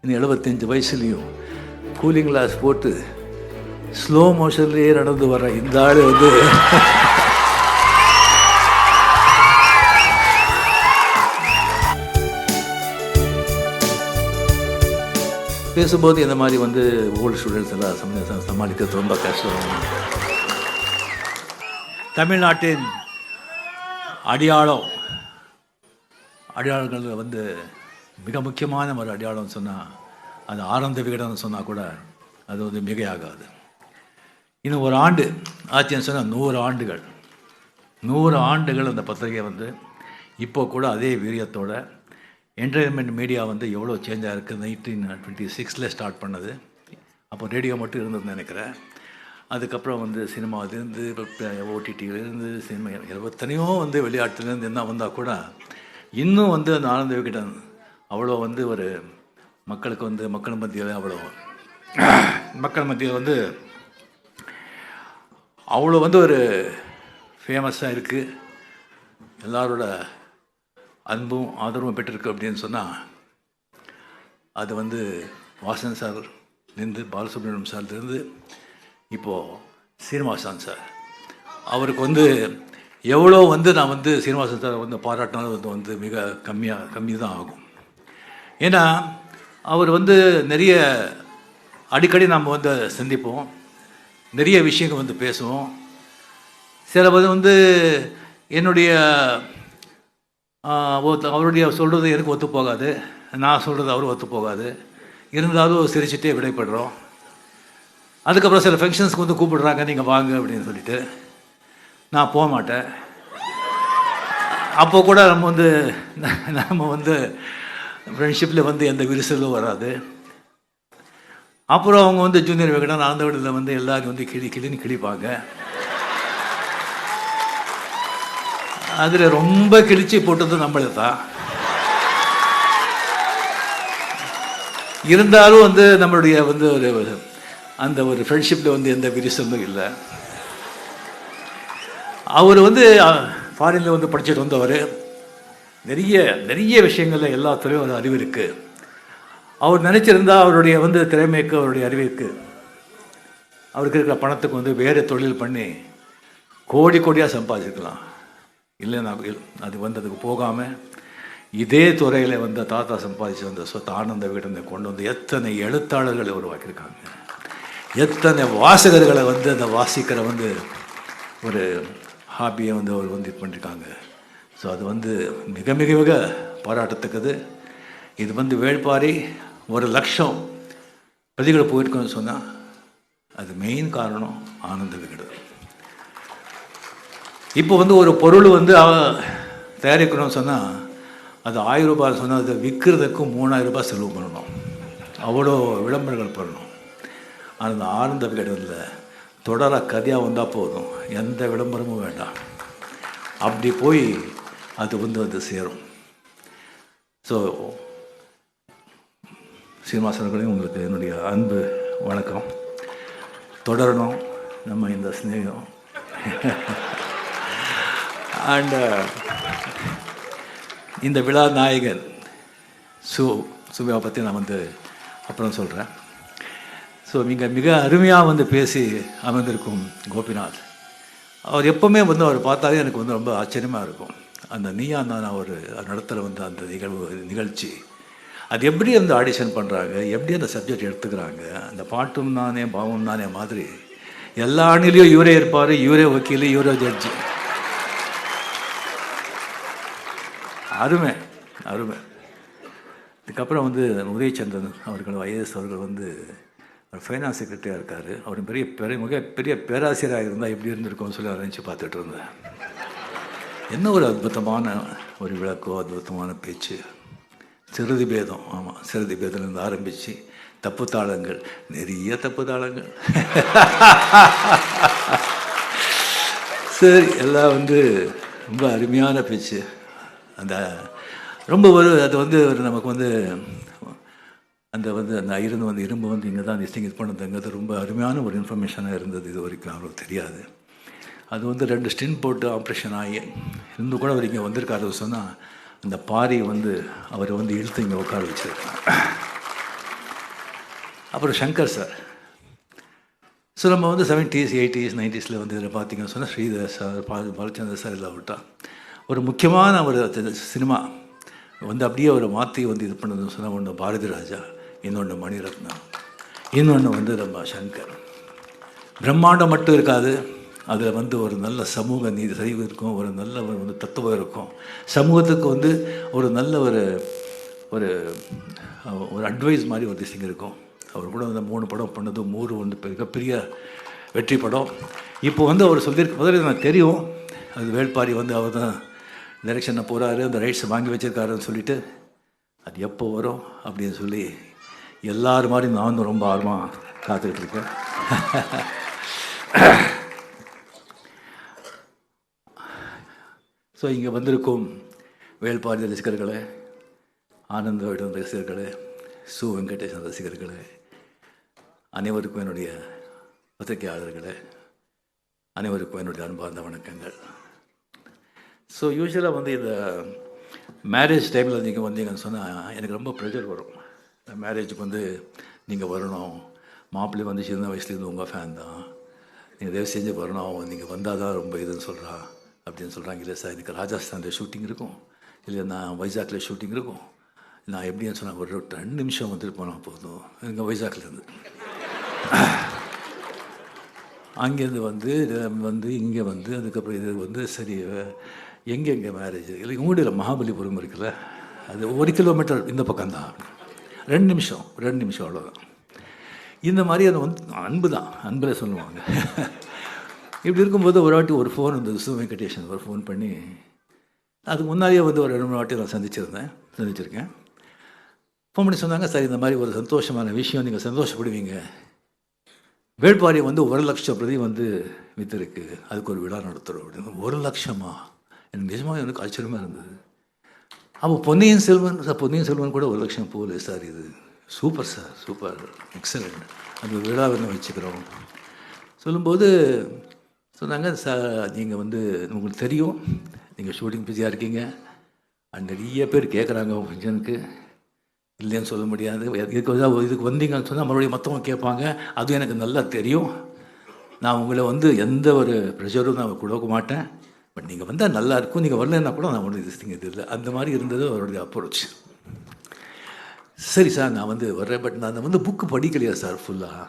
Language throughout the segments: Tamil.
இன்னும் 75 வயசுலேயும் கூலிங் கிளாஸ் போட்டு ஸ்லோ மோஷன்லேயே நடந்து வர இந்த ஆள் வந்து பேசும்போது இந்த மாதிரி வந்து ஓல்டு ஸ்டூடெண்ட்ஸ் எல்லாம் சமாளிக்கிறது ரொம்ப கஷ்டம். தமிழ்நாட்டின் அடையாளங்கள் வந்து மிக முக்கியமான ஒரு அடையாளம் சொன்னால் அது ஆனந்த விகடன்னு சொன்னால் கூட அது வந்து மிகையாகாது. இன்னும் ஒரு ஆண்டு ஆச்சுன்னு சொன்னால் 100 ஆண்டுகள் அந்த பத்திரிகை வந்து இப்போ கூட அதே வீரியத்தோட என்டர்டைன்மெண்ட் மீடியா வந்து எவ்வளோ சேஞ்ச் ஆகிருக்கு. 1926 ஸ்டார்ட் பண்ணது. அப்போ ரேடியோ மட்டும் இருந்ததுன்னு நினைக்கிறேன். அதுக்கப்புறம் வந்து சினிமாவிலேருந்து ஓடிடியிலேருந்து சினிமா எத்தனையோ வந்து விளையாட்டுலேருந்து என்ன வந்தால் கூட இன்னும் வந்து அந்த ஆனந்த விகடன் அவ்வளோ வந்து ஒரு மக்களுக்கு வந்து மக்கள் மத்தியில் வந்து அவ்வளோ வந்து ஒரு ஃபேமஸாக இருக்குது. எல்லாரோட அன்பும் ஆதரவும் பெற்றிருக்கு அப்படின்னு சொன்னால் அது வந்து வாசன் சார்லேருந்து பாலசுப்ரமணியம் சார்லேருந்து இப்போது சீனிவாசன் சார் அவருக்கு வந்து எவ்வளோ வந்து நான் வந்து சீனிவாசன் சார் வந்து பாராட்டினாலும் வந்து மிக கம்மி தான் ஆகும். ஏன்னா அவர் வந்து நிறைய அடிக்கடி நம்ம வந்து சந்திப்போம், நிறைய விஷயங்கள் வந்து பேசுவோம். சில வந்து என்னுடைய அவருடைய சொல்கிறது எனக்கு ஒத்து போகாது, நான் சொல்கிறது அவரும் ஒத்து போகாது. இருந்தாலும் சிரிச்சுட்டே விடைபடுறோம். அதுக்கப்புறம் சில ஃபங்க்ஷன்ஸ்க்கு வந்து கூப்பிடுறாங்க, நீங்கள் வாங்க அப்படின்னு சொல்லிட்டு நான் போக மாட்டேன். அப்போ கூட நம்ம வந்து ஃப்ரெண்ட்ஷிப்பில் வந்து எந்த விரிசலும் வராது. அப்புறம் அவங்க வந்து ஜூனியர் விகடன் ஆனந்த விகடனில் வந்து எல்லாரும் வந்து கிளின்னு கிழிப்பாங்க. அதில் ரொம்ப கிழிச்சு போட்டது நம்மளே தான். இருந்தாலும் வந்து நம்மளுடைய வந்து அந்த ஒரு ஃப்ரெண்ட்ஷிப்பில் வந்து எந்த விரிசலும் இல்லை. அவர் வந்து ஃபாரினில் வந்து படிச்சுட்டு வந்தவர். நிறைய விஷயங்களில் எல்லாத்துலேயும் ஒரு அறிவு இருக்குது. அவர் நினச்சிருந்தா அவருடைய வந்து திறமைக்கு அவருடைய அறிவிற்கு அவருக்கு இருக்கிற பணத்துக்கு வந்து வேறு தொழில் பண்ணி கோடியாக சம்பாதிக்கலாம். இல்லைன்னா அது வந்து அதுக்கு போகாமல் இதே துறையில் வந்து தாத்தா சம்பாதிச்சு வந்த சொத்து ஆனந்த விகடனை கொண்டு வந்து எத்தனை எழுத்தாளர்களை உருவாக்கியிருக்காங்க, எத்தனை வாசகர்களை வந்து அந்த வாசிக்கிற வந்து ஒரு ஹாபியை வந்து அவர் வந்து இது பண்ணியிருக்காங்க. ஸோ அது வந்து மிக மிக மிக பாராட்டத்தக்கது. இது வந்து வேள்பாரி 1,00,000 பிரதிகளை போயிருக்கோன்னு சொன்னால் அது மெயின் காரணம் ஆனந்த விகடன். இப்போ வந்து ஒரு பொருள் வந்து தயாரிக்கணும்னு சொன்னால் அது 1000 ரூபாய் சொன்னால் அதை விற்கிறதுக்கு 3000 ரூபாய் செலவு பண்ணணும், அவ்வளோ விளம்பரங்கள் பண்ணணும். ஆனால் அந்த ஆனந்த விகடனில் தொடராக கதையாக வந்தால் போதும், எந்த விளம்பரமும் வேண்டாம். அப்படி போய் அது வந்து சேரும். ஸோ சீனிவாசர்களையும் உங்களுக்கு என்னுடைய அன்பு வணக்கம். தொடரணும் நம்ம இந்த ஸ்நேகம். அண்ட் இந்த விழா நாயகன் சுவியா பற்றி நான் வந்து அப்புறம் சொல்கிறேன். ஸோ மிக அருமையாக வந்து பேசி அமர்ந்திருக்கும் கோபிநாத், அவர் எப்போவுமே வந்து அவர் பார்த்தாலே எனக்கு வந்து ரொம்ப ஆச்சரியமாக இருக்கும். அந்த நீயா நான் ஒரு நடத்துகிற வந்து அந்த நிகழ்ச்சி அது எப்படி அந்த ஆடிஷன் பண்ணுறாங்க, எப்படி அந்த சப்ஜெக்ட் எடுத்துக்கிறாங்க, அந்த பாட்டும் நானே பாவம் நானே மாதிரி எல்லா அணிலையும் இவரே இருப்பார், இவரே வக்கீல், இவரே ஜட்ஜி. அருமை. இதுக்கப்புறம் வந்து உதயச்சந்திரன் அவர்கள் ஐஏஎஸ் அவர்கள் வந்து ஃபைனான்ஸ் செக்ரட்டரியாக இருக்கார். அவர் பெரிய பேராசிரியராக இருந்தால் எப்படி இருந்திருக்கும்னு சொல்லி நினச்சி பார்த்துட்டு இருந்தேன். என்ன ஒரு அற்புதமான ஒரு விளக்கோ, அற்புதமான பேச்சு. சிறுதி பேதம், ஆமாம், சிறுதி பேதம்லேருந்து ஆரம்பித்து தப்பு தாளங்கள், நிறைய தப்பு தாளங்கள். சரி, எல்லாம் வந்து ரொம்ப அருமையான பேச்சு. அந்த ரொம்ப அது வந்து நமக்கு வந்து அந்த ஐரன் வந்து இரும்பு வந்து இங்கே தான் டிஸ்டிங்ஸ் பண்ணதுங்கிறது ரொம்ப அருமையான ஒரு இன்ஃபர்மேஷனாக இருந்தது. இது வரைக்கும் அவருக்கு தெரியாது. அது வந்து 2 ஸ்டின் போட்டு ஆப்ரேஷன் ஆகி இருந்து கூட அவர் இங்கே வந்திருக்காரு சொன்னால் அந்த பாரி வந்து அவரை வந்து இழுத்து இங்கே உட்கார வச்சுருக்காங்க. அப்புறம் சங்கர் சார். ஸோ நம்ம வந்து 70s 80s 90s வந்து இதில் பார்த்திங்கன்னு சொன்னால் ஸ்ரீதர் சார், பாலச்சந்தர் சார் எல்லாம் விட்டா ஒரு முக்கியமான ஒரு சினிமா வந்து அப்படியே அவரை மாற்றி வந்து இது பண்ணதுன்னு சொன்னால் ஒன்று பாரதி ராஜா, இன்னொன்று மணிரத்னம், இன்னொன்று வந்து நம்ம சங்கர். பிரம்மாண்டம் மட்டும் இருக்காது, அதில் வந்து ஒரு நல்ல சமூக நீதி சரிவு இருக்கும், ஒரு நல்ல ஒரு தத்துவம் இருக்கும், சமூகத்துக்கு வந்து ஒரு நல்ல ஒரு ஒரு ஒரு அட்வைஸ் மாதிரி ஒரு திசைங்க இருக்கும். அவர் கூட அந்த 3 படம் பண்ணது 3 வந்து மிகப்பெரிய வெற்றி படம். இப்போ வந்து அவர் சொல்லியிருக்க முதல்ல எனக்கு தெரியும், அது வேள்பாரி வந்து அவர் தான் டைரெக்ஷனை போகிறாரு, அந்த ரைட்ஸை வாங்கி வச்சுருக்காருன்னு சொல்லிவிட்டு அது எப்போ வரும் அப்படின்னு சொல்லி எல்லாரும் மாதிரி நான் வந்து ரொம்ப ஆர்வமாக காத்துக்கிட்டு இருக்கேன். ஸோ இங்கே வந்திருக்கும் வேள்பாரி ரசிகர்களே, ஆனந்த விடன் ரசிகர்களே, சு வெங்கடேசன் ரசிகர்களே, அனைவருக்கும் என்னுடைய பத்திரிகையாளர்களே, அனைவருக்கும் என்னுடைய அன்பார்ந்த வணக்கங்கள். ஸோ யூஸ்வலாக வந்து இந்த மேரேஜ் டைமில் நீங்கள் வந்தீங்கன்னு சொன்னால் எனக்கு ரொம்ப ப்ரெஷர் வரும். மேரேஜுக்கு வந்து நீங்கள் வரணும், மாப்பிள்ளை வந்து சின்ன வயசுலேருந்து உங்கள் ஃபேன் தான், நீங்கள் தயவு செஞ்சு வரணும், நீங்கள் வந்தால் தான் ரொம்ப இதுன்னு சொல்கிறா அப்படின்னு சொல்கிறாங்க. இல்லை சார், எனக்கு ராஜஸ்தானில் ஷூட்டிங் இருக்கும், இல்லை நான் வைசாக்கில் ஷூட்டிங் இருக்கும், நான் எப்படின்னு சொன்னால் ஒரு 2 நிமிஷம் வந்துட்டு போனால் போதும். எங்கள் வைசாக்லேருந்து அங்கேருந்து வந்து இங்கே வந்து அதுக்கப்புறம் இது வந்து சரி எங்கே மேரேஜ் இல்லை உங்களுடைய மகாபலிபுரம் இருக்குல்ல, அது 1 கிலோமீட்டர் இந்த பக்கம்தான், 2 நிமிஷம் அவ்வளோதான். இந்த மாதிரி அதை வந்து அன்பு தான், அன்பில் சொல்லுவாங்க. இப்படி இருக்கும்போது ஒரு வாட்டி ஒரு ஃபோன் வந்து சு வெங்கடேஷன் ஒரு ஃபோன் பண்ணி, அதுக்கு முன்னாடியே வந்து ஒரு 2-3 வாட்டி நான் சந்திச்சிருக்கேன். ஃபோன் பண்ணி சொன்னாங்க, சார் இந்த மாதிரி ஒரு சந்தோஷமான விஷயம், நீங்கள் சந்தோஷப்படுவீங்க, வேள்பாரி வந்து 1 லட்சம் பிரதி வந்து விற்றுருக்கு, அதுக்கு ஒரு விழா நடத்துகிறோம் அப்படின்னு. 1 லட்சமா? எனக்கு நிஜமாக எனக்கு ஆச்சரியமாக இருந்தது. அப்போ பொன்னியின் செல்வன் கூட 1 லட்சம் போகல சார், இது சூப்பர் சார், சூப்பர், எக்ஸலண்ட், அந்த விழா வந்து வச்சுக்கிறோம் சொல்லும்போது சொன்னாங்க, சார் நீங்கள் வந்து உங்களுக்கு தெரியும் நீங்கள் ஷூட்டிங் பிஸியாக இருக்கீங்க, நிறைய பேர் கேட்குறாங்க உங்கள் ஃபங்க்ஷனுக்கு, இல்லைன்னு சொல்ல முடியாது, இதுக்கு வந்தீங்கன்னு சொன்னால் மறுபடியும் மற்றவங்க கேட்பாங்க, அதுவும் எனக்கு நல்லா தெரியும், நான் உங்களை வந்து எந்த ஒரு ப்ரெஷரும் நான் கொடுக்க மாட்டேன், பட் நீங்கள் வந்தால் நல்லா இருக்கும், நீங்கள் வரலன்னா கூட நான் ஒன்றும் இது இல்லை. அந்த மாதிரி இருந்தது அவருடைய அப்ரோச். சரி சார் நான் வந்து வர்றேன், பட் நான் வந்து புக்கு படிக்கலையா சார், ஃபுல்லாக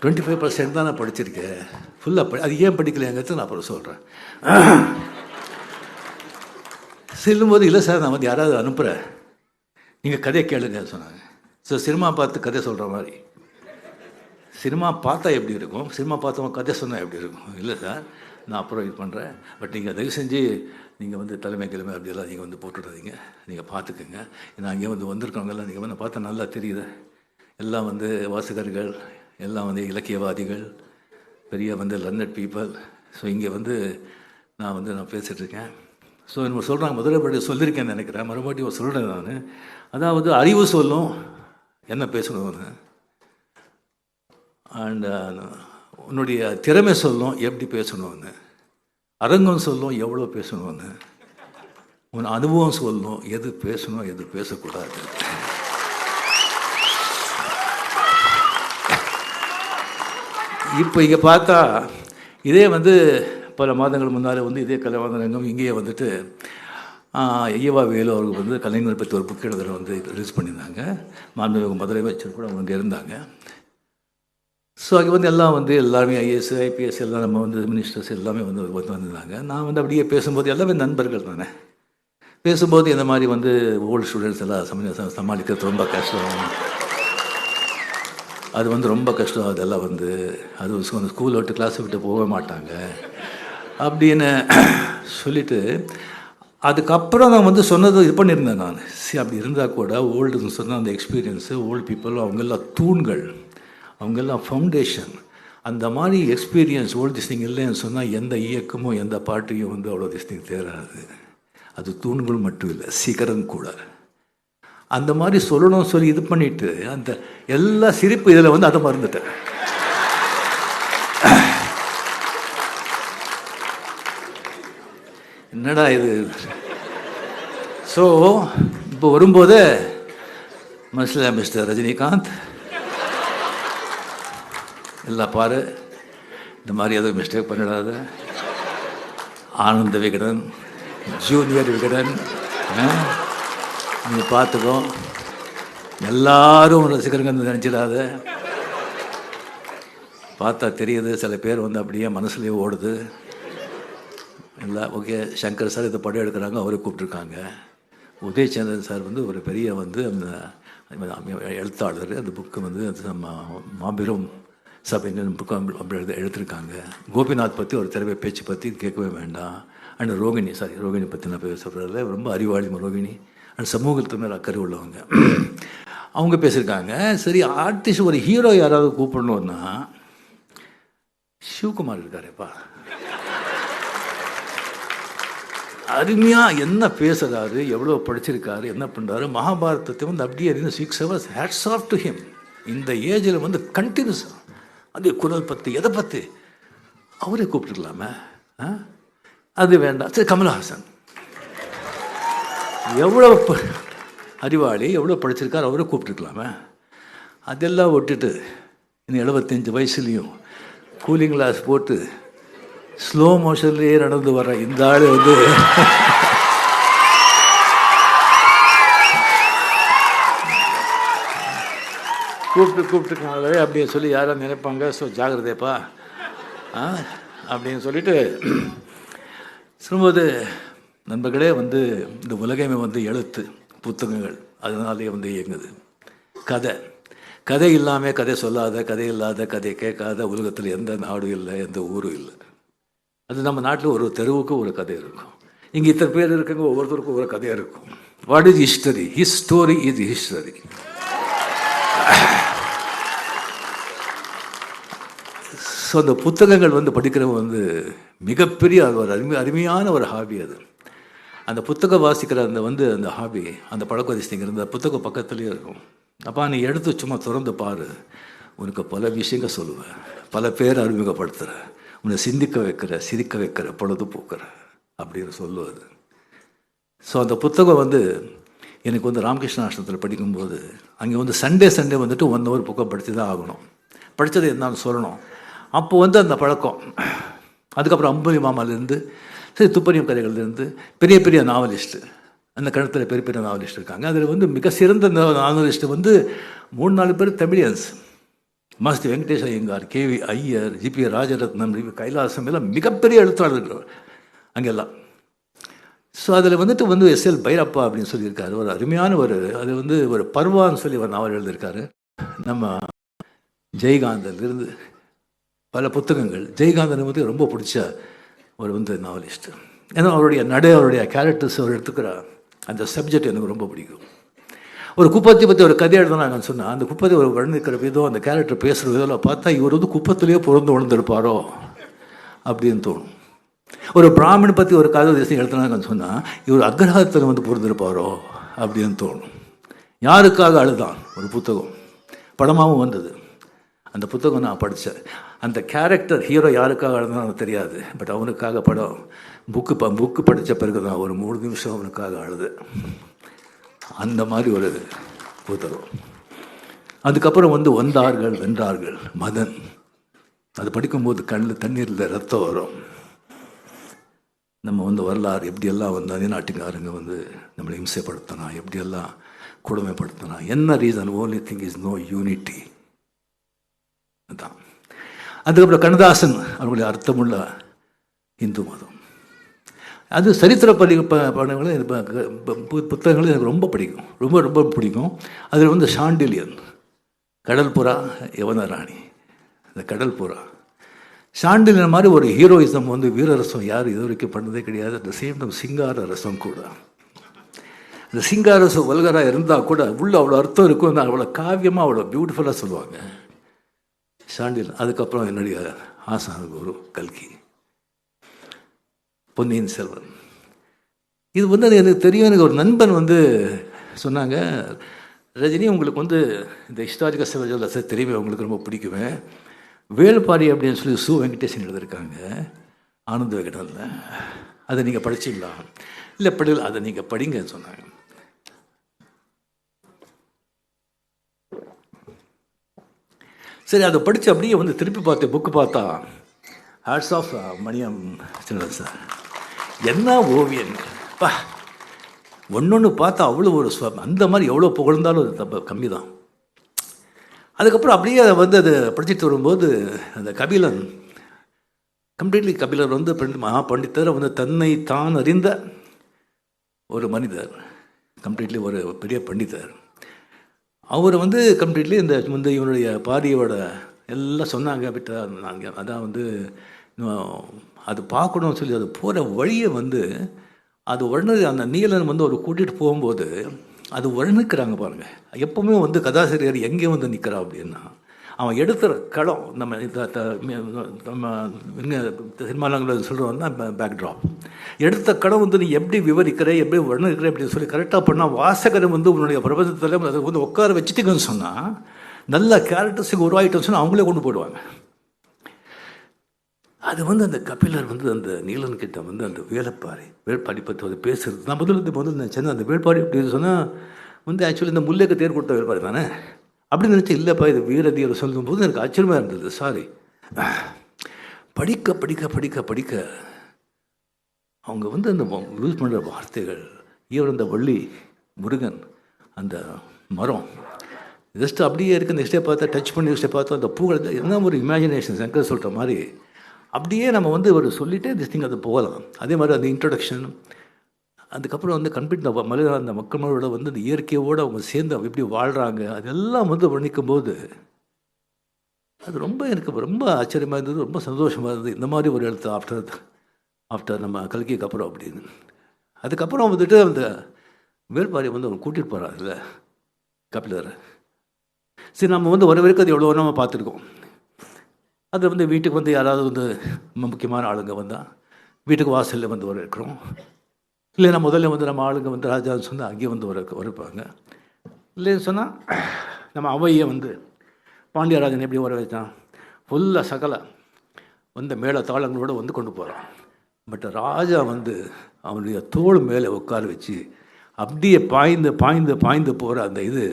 25% தான் நான் படிச்சிருக்கேன், ஃபுல்லாக அது ஏன் படிக்கலையாங்கிறது நான் அப்புறம் சொல்கிறேன். செல்லும்போது இல்லை சார் நான் வந்து யாராவது அனுப்புகிறேன், நீங்கள் கதையை கேளுங்க சொன்னாங்க. ஸோ சினிமா பார்த்து கதை சொல்கிற மாதிரி, சினிமா பார்த்தா எப்படி இருக்கும், சினிமா பார்த்தவங்க கதை சொன்னால் எப்படி இருக்கும், இல்லை சார் நான் அப்புறம் இது பண்ணுறேன், பட் நீங்கள் தயவு செஞ்சு நீங்கள் வந்து தலைமை அப்படியெல்லாம் நீங்கள் வந்து போட்டுடாதீங்க, நீங்கள் பார்த்துக்குங்க, நான் அங்கே வந்து வந்திருக்கவங்கெல்லாம் நீங்கள் வந்து பார்த்தா நல்லா தெரியுது, எல்லாம் வந்து வாசகர்கள், எல்லாம் வந்து இலக்கியவாதிகள், பெரிய வந்து லர்னட் பீப்புள். ஸோ இங்கே வந்து நான் பேசிகிட்ருக்கேன். ஸோ நம்ம சொல்கிறாங்க, முதல்ல சொல்லியிருக்கேன்னு நினைக்கிறேன், மறுபடியும் சொல்கிறேன் நான். அதாவது அறிவு சொல்லும் என்ன பேசணும்னு, அண்ட் உன்னுடைய திறமை சொல்லும் எப்படி பேசணும்னு, அரங்கம் சொல்லும் எவ்வளோ பேசணும்னு, உன் அனுபவம் சொல்லும் எது பேசணும் எது பேசக்கூடாது. இப்போ இங்கே பார்த்தா இதே வந்து பல மாதங்கள் முன்னால் வந்து இதே கலைவாணரங்கம் இங்கேயே வந்துட்டு ஐயவா வேலு அவர்கள் வந்து கலைஞர் பற்றி ஒரு புக் எழுதுகிற வந்து ரிலீஸ் பண்ணியிருந்தாங்க. மாண்புமிகு முதலமைச்சர் கூட அவங்க அங்கே இருந்தாங்க. ஸோ அங்கே வந்து எல்லாம் வந்து எல்லாருமே ஐஏஎஸ் ஐபிஎஸ் எல்லாம் நம்ம வந்து மினிஸ்டர்ஸ் எல்லாமே வந்து வந்திருந்தாங்க. நான் வந்து அப்படியே பேசும்போது எல்லாமே நண்பர்கள் தானே, பேசும்போது இந்த மாதிரி வந்து ஓல்டு ஸ்டூடெண்ட்ஸ் எல்லாம் சமாளிக்கிறது ரொம்ப கஷ்டம், அது வந்து ரொம்ப கஷ்டம், அதெல்லாம் வந்து அது ஸ்கூல் விட்டு கிளாஸை விட்டு போக மாட்டாங்க அப்படின்னு சொல்லிவிட்டு, அதுக்கப்புறம் நான் வந்து சொன்னது இது பண்ணியிருந்தேன் நான். அப்படி இருந்தால் கூட ஓல்டுன்னு சொன்னால் அந்த எக்ஸ்பீரியன்ஸு, ஓல்டு பீப்புள் அவங்கெல்லாம் தூண்கள், அவங்கெல்லாம் ஃபவுண்டேஷன். அந்த மாதிரி எக்ஸ்பீரியன்ஸ் ஓல்டு திஸ்டிங் இல்லைன்னு சொன்னால் எந்த இயக்கமும் எந்த பாட்டையும் வந்து அவ்வளோ திஸ்டிங் தேராது. அது தூண்கள் மட்டும் இல்லை, சிகரம் கூட. அந்த மாதிரி சொல்லணும் சொல்லி இது பண்ணிவிட்டு அந்த எல்லா சிரிப்பு இதில் வந்து அதை மறந்துட்டேன். என்னடா இது. ஸோ இப்போ வரும்போது மிஸ்டர் ரஜினிகாந்த், இல்லை பாரு, இந்த மாதிரி எதுவும் மிஸ்டேக் பண்ணிடாத. ஆனந்த விகடன், ஜூனியர் விகடன், நீ பார்த்துக்கோ. எல்லாரும் ரசிகருங்க நினச்சிடாத. பார்த்தா தெரியுது, சில பேர் வந்து அப்படியே மனசுலேயே ஓடுது. இல்லை ஓகே, சங்கர் சார் இதை படம் எடுக்கிறாங்க, அவரை கூப்பிட்ருக்காங்க. உதயச்சந்திரன் சார் வந்து ஒரு பெரிய வந்து அந்த எழுத்தாளர். அந்த புக்கு வந்து நம்ம மாபெரும் சபைன்னு புக்கு அப்படி எடுத்திருக்காங்க. கோபிநாத் பற்றி ஒரு திறமை பேச்சு பற்றி கேட்கவே வேண்டாம். அண்ட் ரோகிணி பற்றி நான் சொல்கிறதில்ல, ரொம்ப அறிவாளி ரோகிணி. அண்ட் சமூகத்து மேலே அக்கறை உள்ளவங்க அவங்க பேசியிருக்காங்க. சரி, ஆர்டிஸ்ட் ஒரு ஹீரோ யாராவது கூப்பிடணுன்னா சிவகுமார் இருக்காரேப்பா, அருமையாக என்ன பேசுகிறாரு, எவ்வளோ படிச்சிருக்காரு, என்ன பண்ணுறாரு. மகாபாரதத்தை வந்து அப்படியே 6 hours hats off to him. இந்த ஏஜில் வந்து கண்டினியூஸாக அது குரல் பற்றி எதை பற்றி அவரே கூப்பிட்டுருக்கலாமே. அது வேண்டாம். சரி, கமல்ஹாசன் எவ்வளோ அறிவாளி, எவ்வளோ படிச்சிருக்காரு, அவரை கூப்பிட்டுருக்கலாமே. அதெல்லாம் விட்டுட்டு இன்னும் 75 வயசுலேயும் கூலிங் கிளாஸ் போட்டு ஸ்லோ மோஷன்லேயே நடந்து வர இந்த ஆள் வந்து கூப்பிட்டுருக்காங்களே அப்படின்னு சொல்லி யாரும் நினைப்பாங்க. ஸோ ஜாகிரதைப்பா அப்படின்னு சொல்லிட்டு சொல்லும்போது, நண்பர்களே வந்து இந்த உலகமே வந்து எழுத்து புத்தகங்கள் அதனாலே வந்து இயங்குது. கதை இல்லாமல் கதை சொல்லாத, கதை இல்லாத, கதை கேட்காத உலகத்தில் எந்த நாடும் இல்லை, எந்த ஊரும் இல்லை. அது நம்ம நாட்டில் ஒரு தெருவுக்கு ஒரு கதை இருக்கும். இங்கே இத்தனை பேர் இருக்குங்க, ஒவ்வொருத்தருக்கும் ஒரு கதையாக இருக்கும். What is history? His story is history. So அந்த புத்தகங்கள் வந்து படிக்கிறவங்க வந்து மிகப்பெரிய ஒரு அருமையான ஒரு ஹாபி அது. அந்த புத்தகம் வாசிக்கிற அந்த ஹாபி, அந்த பழக்கவரிசைங்கிற அந்த புத்தகம் பக்கத்துலேயே இருக்கும். அப்போ நீ எடுத்து சும்மா திறந்து பாரு, உனக்கு பல விஷயங்கள் சொல்லுவேன், பல பேர் அறிமுகப்படுத்துகிற, உன்னை சிந்திக்க வைக்கிற, சிரிக்க வைக்கிற, பொழுதுபோக்குற அப்படின்னு சொல்லுவது. ஸோ அந்த புத்தகம் வந்து எனக்கு வந்து ராமகிருஷ்ண ஆசிரமத்தில் படிக்கும்போது அங்கே வந்து சண்டே வந்துட்டு 1 hour புக்கை படித்து தான் ஆகணும். படித்தது என்னன்னு சொல்லணும். அப்போ வந்து அந்த பழக்கம். அதுக்கப்புறம் அம்புலி மாமாலேருந்து சரி துப்பறியும் கதைகள்லேருந்து பெரிய பெரிய நாவலிஸ்ட்டு, அந்த கணத்தில் பெரிய பெரிய நாவலிஸ்ட் இருக்காங்க. அதில் வந்து மிக சிறந்த நாவலிஸ்ட்டு வந்து 3-4 பேர் தமிழியன்ஸ். மாஸ்தி வெங்கடேஷ் ஐயங்கார், கேவி ஐயர், ஜிபி ராஜரத்னம், கைலாசம் எல்லாம் மிகப்பெரிய எழுத்தாளர்கள் அங்கெல்லாம். ஸோ அதில் வந்துட்டு எஸ்எல் பைரப்பா அப்படின்னு சொல்லியிருக்காரு, ஒரு அருமையான அது வந்து ஒரு பர்வான்னு சொல்லி ஒரு நாவல் எழுதியிருக்காரு. நம்ம ஜெயகாந்தன்லேருந்து பல புத்தகங்கள். ஜெயகாந்தன் வந்து ரொம்ப பிடிச்ச ஒரு நாவலிஸ்ட்டு. ஏன்னா அவருடைய கேரக்டர்ஸ் அவர் எடுத்துக்கிற அந்த சப்ஜெக்ட் எனக்கு ரொம்ப பிடிக்கும். ஒரு குப்பத்தை பற்றி ஒரு கதை எழுதுனாங்கன்னு சொன்னால் அந்த குப்பத்தை ஒரு வர்ணிக்கிற விதம், அந்த கேரக்டர் பேசுகிற விதம் பார்த்தா இவர் வந்து குப்பத்திலேயே பிறந்து உணர்ந்திருப்பாரோ அப்படின்னு தோணும். ஒரு பிராமணன் பற்றி ஒரு கதை தேசம் எழுதுனாங்கன்னு சொன்னால் இவர் அக்ரஹத்தில் வந்து பிறந்திருப்பாரோ அப்படின்னு தோணும். யாருக்காக அழுதான் ஒரு புத்தகம் படமாகவும் வந்தது. அந்த புத்தகம் நான் படித்தேன். அந்த கேரக்டர் ஹீரோ யாருக்காக அழுதான்னு தெரியாது, பட் அவனுக்காக படம் புக்கு படித்த பிறகு தான் ஒரு 3 நிமிஷம் அவனுக்காக அழுது. அந்த மாதிரி ஒரு புத்தகம். அதுக்கப்புறம் வந்தார்கள் வென்றார்கள் மதன். அது படிக்கும்போது கண்ணில் தண்ணீரில் ரத்தம் வரும். நம்ம வரலாறு எப்படியெல்லாம் அந்நாட்டுக்காரங்க நம்மளை இம்சைப்படுத்தினா, எப்படியெல்லாம் கொடுமைப்படுத்தினா, என்ன reason? Only thing is no unity. அதுதான். அதுக்கப்புறம் கண்ணதாசன் அவர்களுடைய அர்த்தமுள்ள இந்து மதம். அது சரித்திர படங்களும் புத்தகங்களும் எனக்கு ரொம்ப பிடிக்கும், ரொம்ப ரொம்ப பிடிக்கும். அதில் ஷாண்டிலியன், கடல்புறா, யவனராணி, இந்த கடல்புறா ஷாண்டிலியன் மாதிரி ஒரு ஹீரோயிசம் வீரரசம் யார் இது வரைக்கும் பண்ணதே கிடையாது. அட் த சேம் டைம் சிங்கார ரசம் கூட. இந்த சிங்கார ரசம் வல்கராக இருந்தால் கூட உள்ள அவ்வளோ அர்த்தம் இருக்கும், அவ்வளோ காவியமாக அவ்வளோ பியூட்டிஃபுல்லாக சொல்லுவாங்க ஷாண்டிலியன். அதுக்கப்புறம் என்னுடைய ஆசான குரு கல்கி, பொன்னியின் செல்வன். இது எனக்கு தெரியும். எனக்கு ஒரு நண்பன் சொன்னாங்க, ரஜினி உங்களுக்கு இந்த ஹிஸ்டாரிக்கல் சிவஜோலஸை தெரியுமே, உங்களுக்கு ரொம்ப பிடிக்குமே. வேலுப்பாரி அப்படின்னு சொல்லி சு வெங்கடேசன் எழுதியிருக்காங்க ஆனந்த விகடனில். அதை நீங்கள் படிச்சிடலாம். இல்லை படிக்கல, அதை நீங்கள் படிங்கன்னு சொன்னாங்க. சரி, அதை படித்து அப்படியே வந்து திருப்பி பார்த்தேன். புக்கு பார்த்தா ஹேட்ஸ் ஆஃப் மணியம் சின்னன் சார். என்ன ஓவியன் பா! ஒன்று பார்த்தா அவ்வளோ ஒரு அந்த மாதிரி எவ்வளோ புகழ்ந்தாலும் அது தப்பு கம்மி தான். அதுக்கப்புறம் அப்படியே வந்து அது படிச்சுட்டு வரும்போது அந்த கபிலன், கம்ப்ளீட்லி கபிலர் வந்து மகா பண்டிதர், வந்து தன்னை தான் அறிந்த ஒரு மனிதர், கம்ப்ளீட்லி ஒரு பெரிய பண்டிதர். அவர் வந்து கம்ப்ளீட்லி இந்த வந்து இவனுடைய பாரியோட எல்லாம் சொன்னாங்க. விட்டா நாங்கள் அதான் வந்து அது பார்க்கணும்னு சொல்லி அது போகிற வழியை வந்து அது அந்த நீலன் வந்து அவர் கூட்டிகிட்டு போகும்போது அது வர்ணிக்கிறாங்க பாருங்கள். எப்போவுமே வந்து கதாசிரியர் எங்கே வந்து நிற்கிறான் அப்படின்னா, அவன் எடுத்துகிற களம் நம்ம சினிமாவில் சொல்கிறோம்னா பேக்ட்ராப், எடுத்த களம் வந்து நீ எப்படி விவரிக்கிற, எப்படி வர்ணிக்கிற அப்படின்னு சொல்லி கரெக்டாக பண்ணால் வாசகரை வந்து உன்னுடைய பிரபஞ்சத்தில் அதை வந்து உட்கார வச்சுட்டிங்கன்னு சொன்னால், நல்ல கேரக்டர்ஸுக்கு உருவாகிட்டோன்னு சொன்னால் அவங்களே கொண்டு போயிடுவாங்க. அது வந்து அந்த கபிலர் வந்து அந்த நீலன்கிட்ட வந்து அந்த வேள்பாரி பற்றி வந்து பேசுகிறது. நான் முதல்ல நினச்சேன் அந்த வேள்பாரி அப்படின்னு சொன்னால் வந்து ஆக்சுவலி இந்த முல்லைக்கு தேர் கொடுத்த வேள்பாரி தானே அப்படின்னு நினச்சி, இல்லைப்பா இது வீரதீரை சொல்லும்போது எனக்கு ஆச்சரியமாக இருந்தது. சாரி, படிக்க படிக்க படிக்க படிக்க அவங்க வந்து அந்த யூஸ் பண்ணுற வார்த்தைகள், ஈவன் அந்த வள்ளி முருகன் அந்த மரம் ஜஸ்ட் அப்படியே இருக்குது. நெக்ஸ்டே பார்த்தா டச் பண்ணி நெக்ஸ்டே பார்த்தா அந்த பூக்கள் என்ன ஒரு இமேஜினேஷன், சங்கர் சொல்கிற மாதிரி அப்படியே நம்ம வந்து ஒரு சொல்லிகிட்டே திஸ் திங் அது போகலாம். அதே மாதிரி அந்த இன்ட்ரொடக்ஷன், அதுக்கப்புறம் வந்து கம்ப்ளீட் அந்த மக்களோட வந்து அந்த இயற்கையோடு அவங்க சேர்ந்து எப்படி வாழ்கிறாங்க அதெல்லாம் வந்து வர்ணிக்கும் போது அது ரொம்ப எனக்கு ரொம்ப ஆச்சரியமாக இருந்தது, ரொம்ப சந்தோஷமாக இருந்தது. இந்த மாதிரி ஒரு எழுத்து ஆஃப்டர் நம்ம கல்கிக்கு அப்புறம் அப்படின்னு. அதுக்கப்புறம் வந்துட்டு அந்த வேள்பாரி வந்து அவங்க கூட்டிகிட்டு போகிறாங்கல்ல கபிலர். சரி, நம்ம வந்து ஒரு வரைக்கும் அது எவ்வளோ நம்ம பார்த்துருக்கோம். அது வந்து வீட்டுக்கு வந்து யாராவது வந்து முக்கியமான ஆளுங்க வந்தால் வீட்டுக்கு வாசலில் வந்து வர இருக்கிறோம். இல்லைன்னா முதல்ல வந்து நம்ம ஆளுங்க வந்து ராஜான்னு சொன்னால் அங்கேயே வந்து வரப்பாங்க. இல்லைன்னு சொன்னால் நம்ம அவையை வந்து பாண்டியராஜன் எப்படி வர வச்சான், ஃபுல்லாக சகல வந்து மேலே தாளங்களோடு வந்து கொண்டு போகிறான். பட் ராஜா வந்து அவனுடைய தோள் மேலே உட்கார வச்சு அப்படியே பாய்ந்து பாய்ந்து பாய்ந்து போகிற அந்த இது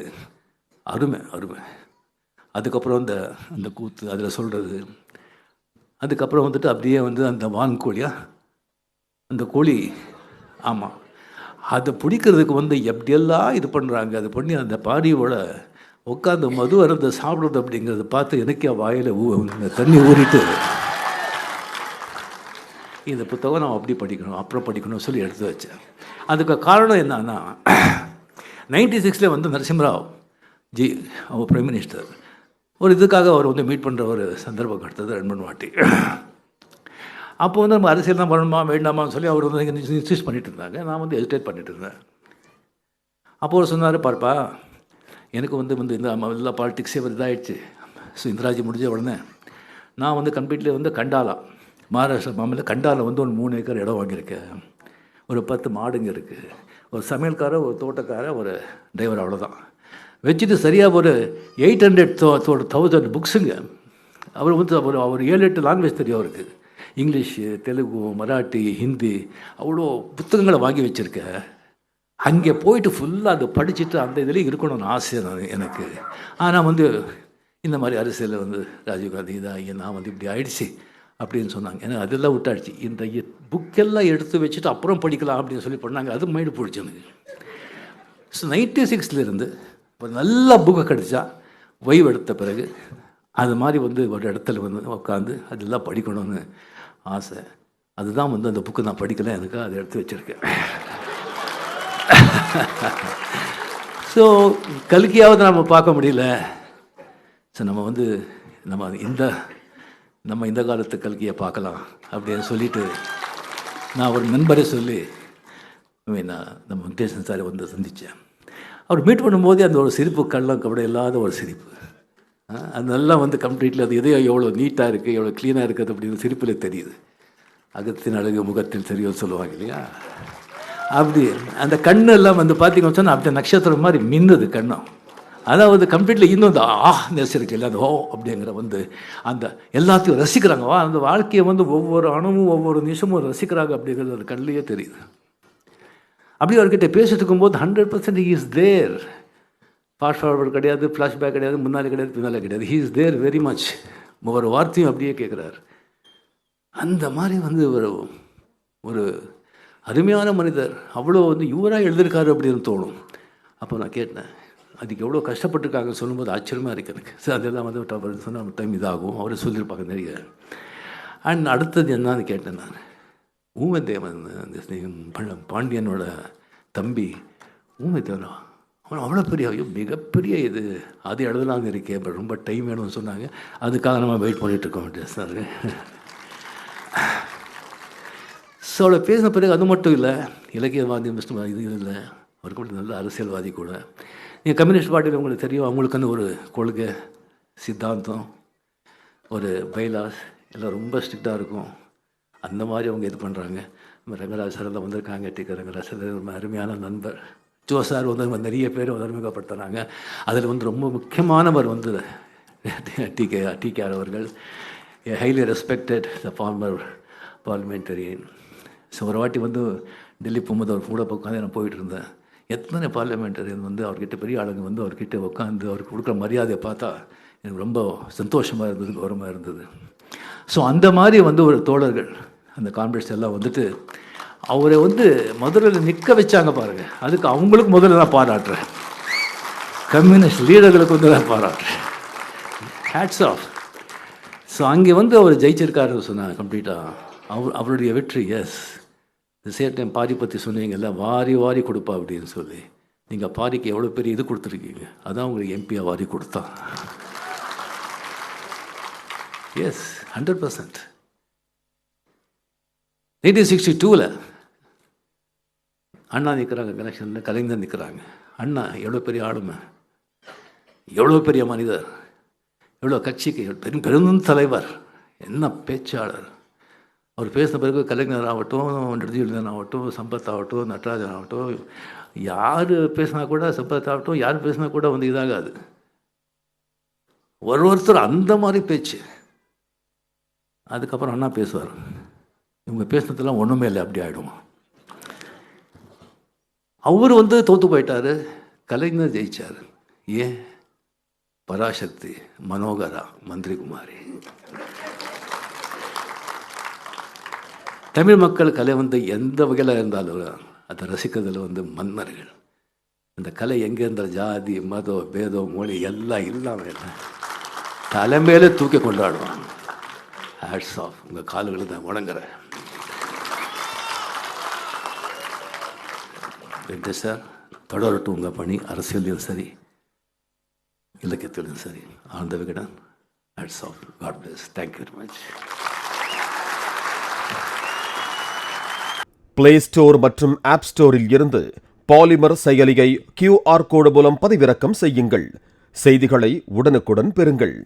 அருமை அருமை. அதுக்கப்புறம் அந்த கூத்து அதில் சொல்கிறது, அதுக்கப்புறம் வந்துட்டு அப்படியே வந்து அந்த வான்கோழியா அந்த கோழி, ஆமாம், அதை பிடிக்கிறதுக்கு வந்து எப்படியெல்லாம் இது பண்ணுறாங்க. அது பண்ணி அந்த பாரியோட உட்காந்து மது அருந்த சாப்பிட்றது அப்படிங்கிறத பார்த்து எனக்கே வாயில் தண்ணி ஊறிட்டு இந்த புத்தகம் நான் அப்படி படிக்கணும் அப்புறம் படிக்கணும்னு சொல்லி எடுத்து வச்சேன். அதுக்கு காரணம் என்னன்னா, 96 வந்து நரசிம்மராவ் ஜி அவர் பிரைம் மினிஸ்டர் ஒரு இதுக்காக அவர் வந்து மீட் பண்ணுற ஒரு சந்தர்ப்பம் கிடைத்தது 2-3 வாட்டி. அப்போ வந்து நம்ம அரசியல் தான் பண்ணணுமா வேண்டாமான்னு சொல்லி அவர் வந்து இன்சிஸ்ட் பண்ணிட்டு இருந்தாங்க. நான் வந்து ஹெசிடேட் பண்ணிட்டு இருந்தேன். அப்போ அவர் சொன்னார், பார்ப்பா எனக்கு வந்து இந்த எல்லா பாலிட்டிக்ஸே இதாகிடுச்சு. ஸோ இந்திராஜி முடிஞ்ச உடனே நான் வந்து கம்ப்ளீட்லி வந்து கண்டாலா, மகாராஷ்டிரா மாநில கண்டாவில் வந்து ஒரு 3 ஏக்கர் இடம் வாங்கியிருக்கேன். ஒரு 10 மாடுங்க இருக்குது, ஒரு சமையல்காரர், ஒரு தோட்டக்காரர், ஒரு டிரைவர், அவ்வளோதான் வச்சுட்டு சரியாக ஒரு 800,000 புக்ஸுங்க. அவர் வந்து அவர் 7-8 லாங்குவேஜ் தெரியும் அவருக்கு. இங்கிலீஷு, தெலுங்கு, மராட்டி, ஹிந்தி, அவ்வளோ புத்தகங்களை வாங்கி வச்சுருக்கேன். அங்கே போயிட்டு ஃபுல்லாக அதை படிச்சுட்டு அந்த இதில் இருக்கணும்னு ஆசை எனக்கு. ஆனால் வந்து இந்த மாதிரி அரசியலில் வந்து ராஜீவ்காந்தி இதாகி நான் வந்து இப்படி ஆயிடுச்சு அப்படின்னு சொன்னாங்க. ஏன்னா அதெல்லாம் விட்டாடுச்சு. இந்த புக்கெல்லாம் எடுத்து வச்சுட்டு அப்புறம் படிக்கலாம் அப்படின்னு சொல்லி பண்ணாங்க. அது மைண்டு போயிடுச்சு எனக்கு. ஸோ 96 இப்போ நல்ல புக்கு கிடச்சா ஓய்வு எடுத்த பிறகு அது மாதிரி வந்து ஒரு இடத்துல வந்து உட்காந்து அதெல்லாம் படிக்கணும்னு ஆசை. அதுதான் வந்து அந்த புக்கு நான் படிக்கலை, எனக்கு அதை எடுத்து வச்சுருக்கேன். ஸோ கல்கியாவது நம்ம பார்க்க முடியல. ஸோ நம்ம வந்து நம்ம இந்த காலத்து கல்கியை பார்க்கலாம் அப்படின்னு சொல்லிட்டு நான் ஒரு நண்பரை சொல்லி நான் நம்ம வெங்கடேசன் சாரை வந்து சந்தித்தேன். அவர் மீட் பண்ணும்போதே அந்த ஒரு சிரிப்பு, கள்ளம் கபடி இல்லாத ஒரு சிரிப்பு, அதெல்லாம் வந்து கம்ப்ளீட்லி அது எதையோ எவ்வளோ நீட்டாக இருக்குது, எவ்வளோ க்ளீனாக இருக்குது அப்படின்னு சிரிப்பில் தெரியுது. அகத்தின் அழகு முகத்தில் தெரியும் சொல்லுவாங்க இல்லையா? அப்படி அந்த கண்ணெல்லாம் வந்து பார்த்திங்கன்னு சொன்னால் அப்படியே நட்சத்திரம் மாதிரி மின்னுது கண்ணம். அதாவது கம்ப்ளீட்லி இன்னும் அந்த நெசிருக்கு இல்லை, அந்த அப்படிங்கிற வந்து அந்த எல்லாத்தையும் ரசிக்கிறாங்க. அந்த வாழ்க்கையை வந்து ஒவ்வொரு அணுவும் ஒவ்வொரு நிமிஷமும் ரசிக்கிறாங்க அப்படிங்கிறது அந்த கண்ணிலேயே தெரியுது. அப்படி அவர்கிட்ட பேசிட்டு இருக்கும்போது 100% இஸ் தேர் ஃபாஸ்ட் ஃபார்வர்டு கிடையாது, ஃப்ளாஷ்பேக் கிடையாது, முன்னாலே கிடையாது, பின்னாலே கிடையாது. He is there very much. ஒவ்வொரு வார்த்தையும் அப்படியே கேட்குறாரு. அந்த மாதிரி வந்து ஒரு அருமையான மனிதர். அவ்வளோ வந்து இவராக எழுதியிருக்காரு அப்படின்னு தோணும். அப்போ நான் கேட்டேன், அதுக்கு எவ்வளோ கஷ்டப்பட்டுருக்காங்கன்னு சொல்லும்போது ஆச்சரியமாக இருக்குது எனக்கு. சார் அதெல்லாம் வந்து சொன்னால் டைம் இதாகும், அவரை சொல்லியிருப்பாங்க நிறைய. அண்ட் அடுத்தது என்னன்னு கேட்டேன் நான். ஊமைத்தேவன், அந்த பாண்டியனோட தம்பி ஊமைத்தேவனா, அவன் அவ்வளோ பெரிய மிகப்பெரிய இது, அது எழுதலாம்னு இருக்கேன், இப்போ ரொம்ப டைம் வேணும்னு சொன்னாங்க. அதுக்காக நம்ம வெயிட் பண்ணிகிட்ருக்கோம் சார். ஸோ அவளை பேசின பிறகு அது மட்டும் இல்லை, இலக்கியவாதி இது இல்லை, அவருக்கு மட்டும் நல்ல அரசியல்வாதி கூட. நீங்கள் கம்யூனிஸ்ட் பார்ட்டியில் உங்களுக்கு தெரியும், அவங்களுக்குன்னு ஒரு கொள்கை, சித்தாந்தம், ஒரு பைலாஸ் எல்லாம் ரொம்ப ஸ்ட்ரிக்டாக இருக்கும். அந்த மாதிரி அவங்க இது பண்ணுறாங்க. நம்ம ரங்கராஜ் சார் எல்லாம் வந்திருக்காங்க. டிகே ரங்கராஜ் சார் ரொம்ப அருமையான நண்பர். ஜோ சார் வந்து நிறைய பேர் அறிமுகப்படுத்துகிறாங்க. அதில் வந்து ரொம்ப முக்கியமானவர் வந்து டிகே அவர்கள், ஹைலி ரெஸ்பெக்டட் த ஃபார்மர் பார்லிமெண்டரியன். ஸோ ஒரு வாட்டி வந்து டெல்லி போகும்போது அவர் கூட உட்காந்து நான் போயிட்டு இருந்தேன். எத்தனை பார்லிமெண்டரியன் வந்து அவர்கிட்ட பெரிய ஆளுங்க வந்து அவர்கிட்ட உட்காந்து அவருக்கு கொடுக்குற மரியாதையை பார்த்தா எனக்கு ரொம்ப சந்தோஷமாக இருந்தது, கௌரவமாக இருந்தது. ஸோ அந்த மாதிரி வந்து ஒரு தோழர்கள் அந்த கான்ஃபரன்ஸ் எல்லாம் வந்துட்டு அவரை வந்து மதுரையில் நிற்க வச்சாங்க பாருங்கள். அதுக்கு அவங்களுக்கு முதல்ல நான் பாராட்டுறேன். கம்யூனிஸ்ட் லீடர்களுக்கு வந்து நான் பாராட்டுறேன். Hats off. ஸோ அங்கே வந்து அவர் ஜெயிச்சிருக்காரு சொன்னாங்க கம்ப்ளீட்டாக. அவருடைய வெற்றி. எஸ், சேம் டைம் பாரி பற்றி சொன்னீங்கல்ல, வாரி வாரி கொடுப்பா அப்படின்னு சொல்லி. நீங்கள் பாரிக்கு எவ்வளோ பெரிய இது கொடுத்துருக்கீங்க, அதான் உங்களுக்கு எம்பியாக வாரி கொடுத்தா. எஸ், 100%. 1962 அண்ணா நிற்கிறாங்க கனெக்ஷனில், கலைஞர் நிற்கிறாங்க. அண்ணா எவ்வளோ பெரிய ஆளுமை, எவ்வளோ பெரிய மனிதர், எவ்வளோ கட்சிக்கு பெரும் தலைவர், என்ன பேச்சாளர். அவர் பேசின பிறகு கலைஞர் ஆகட்டும், ரஜினிகாந்த் ஆகட்டும், சம்பத் ஆகட்டும், நடராஜன் ஆகட்டும், யார் பேசினா கூட, சம்பத் ஆகட்டும், யார் பேசினா கூட வந்து இதாகாது. ஒருத்தர் அந்த மாதிரி பேச்சு. அதுக்கப்புறம் அண்ணா பேசுவார், இவங்க பேசுனதெல்லாம் ஒன்றுமே இல்லை, அப்படி ஆகிடும். அவர் வந்து தோற்று போயிட்டார், கலைஞர் ஜெயிச்சார். ஏன்? பராசக்தி, மனோகரா, மந்திரி குமாரி. தமிழ் மக்கள் கலை வந்து எந்த வகையில் இருந்தாலும் அதை ரசிக்கிறதுல வந்து மன்னர்கள். அந்த கலை எங்கே இருந்தால் ஜாதி, மதம், பேதம், மொழி எல்லாம் இல்லாமல் தலைமையில தூக்கி கொண்டாடுவாங்க. Hats off. உங்கள் கால்களை தான் வணங்குறேன். வெங்கடேஷ் சார், தொடரட்டும் உங்கள் பணி, அரசியலையும் சரி, இலக்கியத்திலும் சரி. Ananda Vikatan, hats off. God bless. Thank you very much. Play store மற்றும் ஆப் ஸ்டோரில் இருந்து பாலிமர் செயலியை QR கோடு மூலம் பதிவிறக்கம் செய்யுங்கள். செய்திகளை உடனுக்குடன் பெறுங்கள்.